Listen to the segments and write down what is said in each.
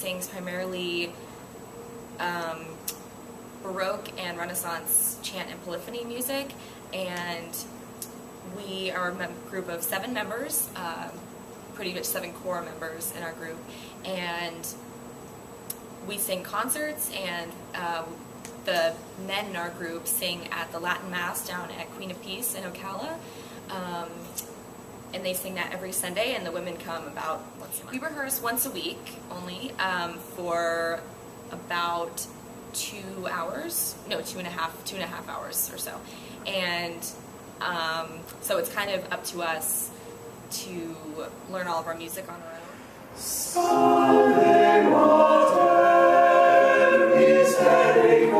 sings primarily Baroque and Renaissance chant and polyphony music, and we are a group of 7 members, pretty much 7 core members in our group, and we sing concerts, and the men in our group sing at the Latin Mass down at Queen of Peace in Ocala, and they sing that every Sunday, and the women come about once a month. We rehearse once a week only for about 2 hours, no, 2.5 hours or so, and so it's kind of up to us to learn all of our music on our own. Salve Mater misericordiae,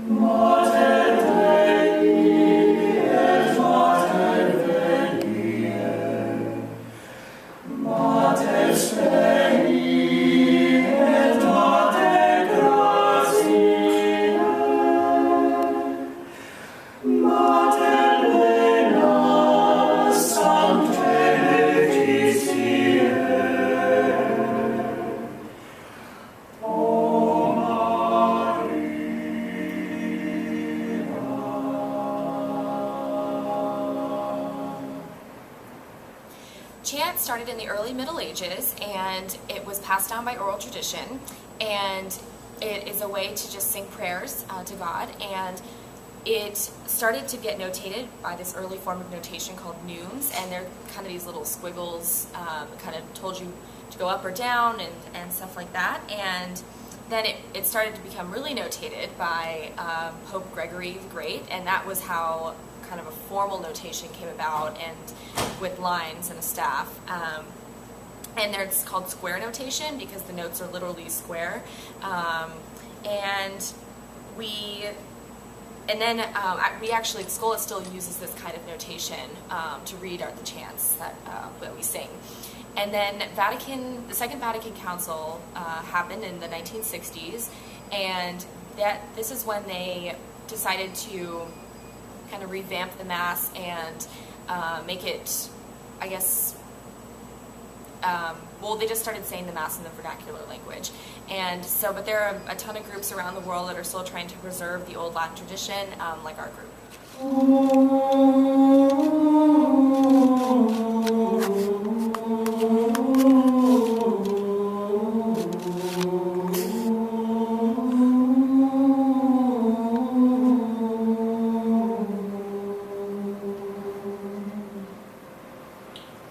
Mater Dei et Mater Veniae, Mater Spei et Mater Gratiae, Mater Plena Sanctae Laetitiae, O Maria. Chant started in the early Middle Ages, and it was passed down by oral tradition, and it is a way to just sing prayers to God, and it started to get notated by this early form of notation called neumes, and they're kind of these little squiggles, kind of told you to go up or down and stuff like that, and then it started to become really notated by Pope Gregory the Great, and that was how kind of a formal notation came about, and with lines and a staff. And it's called square notation because the notes are literally square. We actually, Schola still uses this kind of notation to read out the chants that we sing. And then the Second Vatican Council happened in the 1960s, and this is when they decided to kind of revamp the Mass and make it, I guess, they just started saying the Mass in the vernacular language. And so, but there are a ton of groups around the world that are still trying to preserve the old Latin tradition, like our group.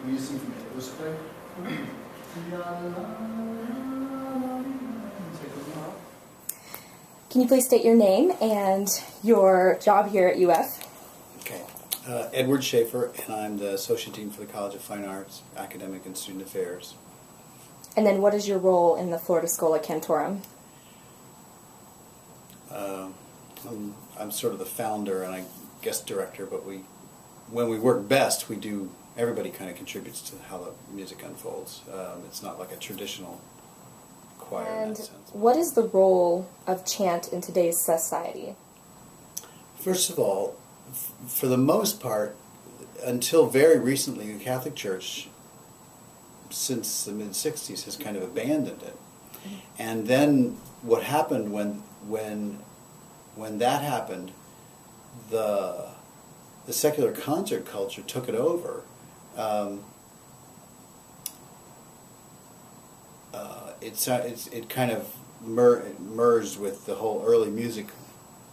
Will you sing from it? Was it clear? Can you please state your name and your job here at UF? Okay. Edward Schaefer, and I'm the Associate Dean for the College of Fine Arts, Academic and Student Affairs. And then what is your role in the Florida Schola Cantorum? I'm sort of the founder and I guest director, but when we work best, everybody kind of contributes to how the music unfolds. It's not like a traditional choir in And that sense. what is the role of chant in today's society? First of all, for the most part, until very recently, the Catholic Church, since the mid-60s, has kind of abandoned it. And then what happened when that happened, the secular concert culture took it over. It kind of merged with the whole early music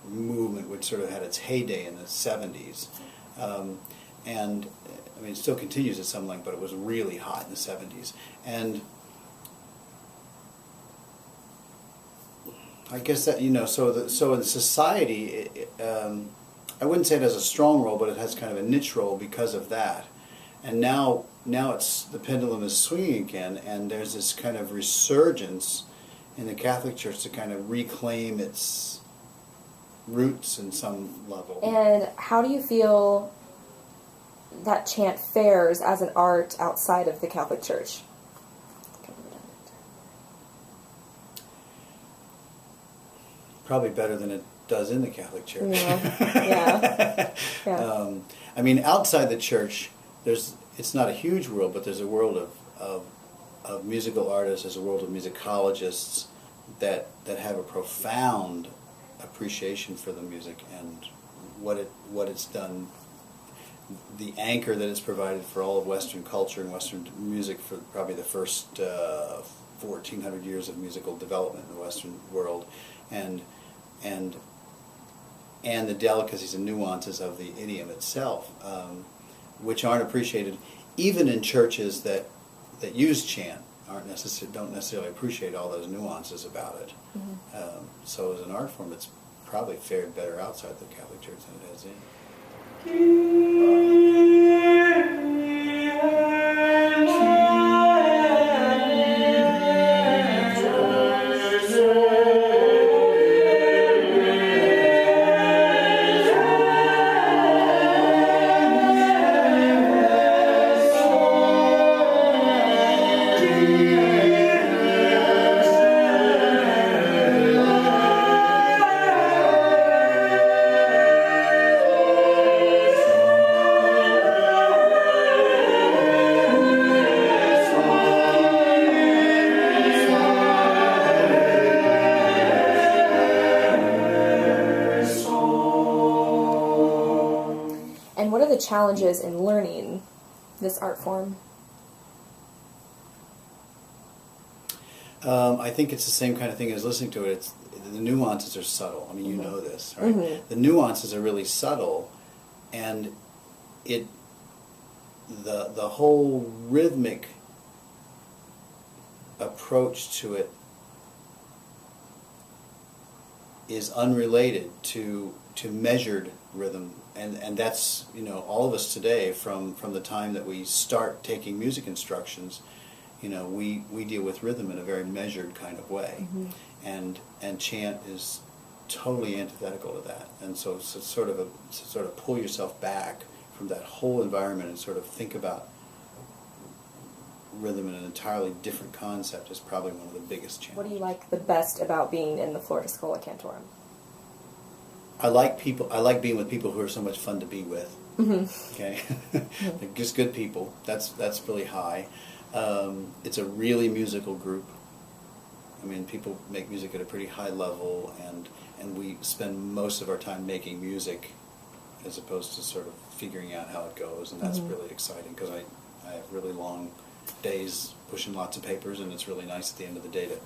movement, which sort of had its heyday in the 70s. And I mean, it still continues at some length, but it was really hot in the 70s. And I guess that, so in society, I wouldn't say it has a strong role, but it has kind of a niche role because of that. And now the pendulum is swinging again, and there's this kind of resurgence in the Catholic Church to kind of reclaim its roots in some level. And how do you feel that chant fares as an art outside of the Catholic Church? Probably better than it does in the Catholic Church. Yeah. Yeah. I mean, outside the church, it's not a huge world, but there's a world of of musical artists, as a world of musicologists that have a profound appreciation for the music and what it's done, the anchor that it's provided for all of Western culture and Western music for probably the first 1,400 years of musical development in the Western world, and the delicacies and nuances of the idiom itself, which aren't appreciated even in churches that use chant. Don't necessarily appreciate all those nuances about it. Mm-hmm. So as an art form, it's probably fared better outside the Catholic Church than it has in. And what are the challenges in learning this art form? I think it's the same kind of thing as listening to it. The nuances are subtle. I mean, you know this, right? Mm-hmm. The nuances are really subtle, and the whole rhythmic approach to it is unrelated to measured rhythm, and that's, all of us today, from the time that we start taking music instructions, we deal with rhythm in a very measured kind of way. Mm-hmm. And chant is totally antithetical to that, and so to sort of pull yourself back from that whole environment and sort of think about rhythm in an entirely different concept is probably one of the biggest challenges. What do you like the best about being in the Florida Schola Cantorum? I like being with people who are so much fun to be with. Mm-hmm. Okay, They're just good people. That's really high. It's a really musical group. I mean, people make music at a pretty high level, and we spend most of our time making music as opposed to sort of figuring out how it goes, and that's really exciting because I have really long days pushing lots of papers, and it's really nice at the end of the day to,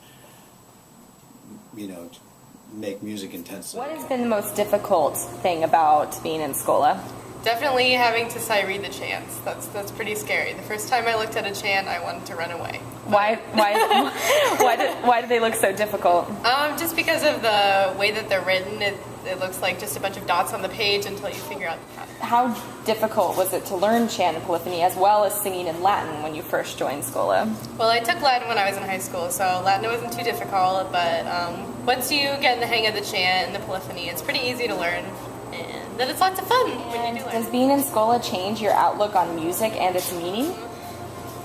make music intensely. What has been the most difficult thing about being in Schola? Definitely having to sight read the chants. That's pretty scary. The first time I looked at a chant, I wanted to run away. Why do they look so difficult? Just because of the way that they're written, it looks like just a bunch of dots on the page until you figure out the pattern. How difficult was it to learn chant and polyphony as well as singing in Latin when you first joined Schola? Well, I took Latin when I was in high school, so Latin wasn't too difficult, but once you get in the hang of the chant and the polyphony, it's pretty easy to learn, and then it's lots of fun when you do Does learn. being in Schola change your outlook on music and its meaning?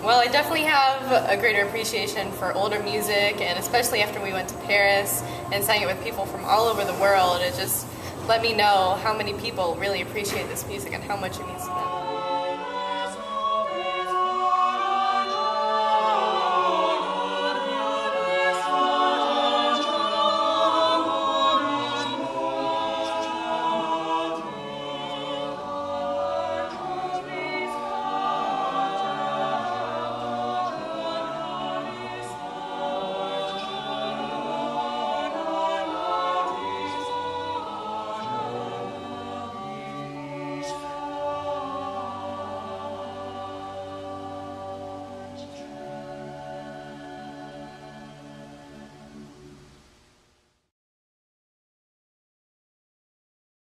Well, I definitely have a greater appreciation for older music, and especially after we went to Paris and sang it with people from all over the world, it just let me know how many people really appreciate this music and how much it means to them.